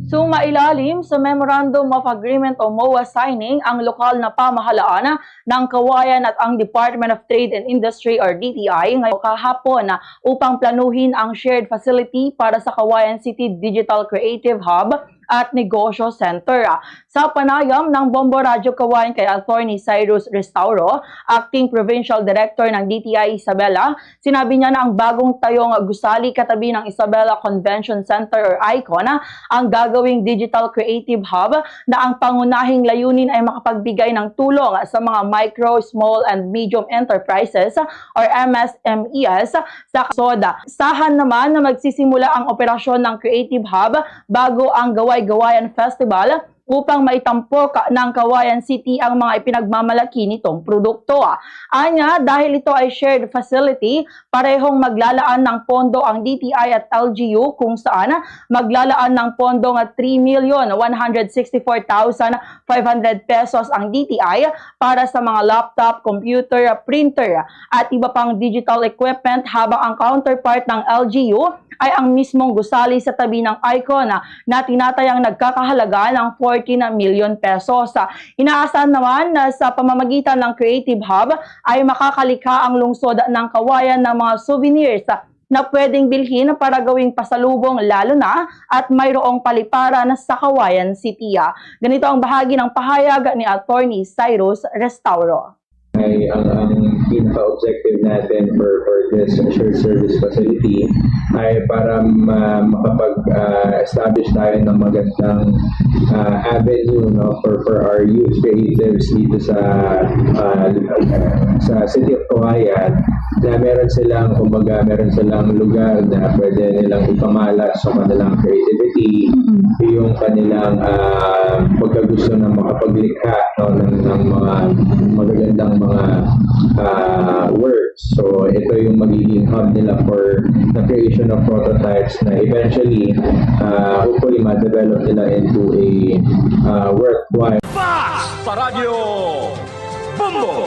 Sumailalim sa Memorandum of Agreement o MOA signing ang lokal na pamahalaan ng Kawayan at ang Department of Trade and Industry or DTI ngayong kahapon upang planuhin ang shared facility para sa Kawayan City Digital Creative Hub at Negosyo Center. Sa panayam ng Bombo Radyo Kawayan kay Attorney Cyrus Restauro, Acting Provincial Director ng DTI Isabela, sinabi niya na ang bagong tayong gusali katabi ng Isabela Convention Center or ICON ang gagawing Digital Creative Hub na ang pangunahing layunin ay makapagbigay ng tulong sa mga micro, small and medium enterprises or MSMEs sa Soda. Sahan naman na magsisimula ang operasyon ng Creative Hub bago ang Gawayan Festival upang maitampok ng Kawayan City ang mga ipinagmamalaki nitong produkto. Anya, dahil ito ay shared facility, parehong maglalaan ng pondo ang DTI at LGU kung saan maglalaan ng pondo ng 3,164,500 pesos ang DTI para sa mga laptop, computer, printer at iba pang digital equipment habang ang counterpart ng LGU ay ang mismong gusali sa tabi ng ICON na tinatayang nagkakahalaga ng 14 million pesos. Inaasahan naman na sa pamamagitan ng Creative Hub ay makakalikha ang lungsod ng Kawayan ng mga souvenirs na pwedeng bilhin para gawing pasalubong lalo na at mayroong paliparan sa Kawayan City. Ganito ang bahagi ng pahayag ni Attorney Cyrus Restauro. Ang pinaka-objective natin for this shared service facility ay para makapag-establish tayo ng magandang avenue for our youth creatives dito sa City of Kawayan na meron silang lugar na pwede nilang ipamalas sa kanilang creativity, yung kanilang pagkagusto na makapaglikha ng mga magagandang mga works. So ito yung magiging hub nila for the creation of prototypes na eventually hopefully ma-develop nila into a worthwhile. Fast sa Radyo Bombo!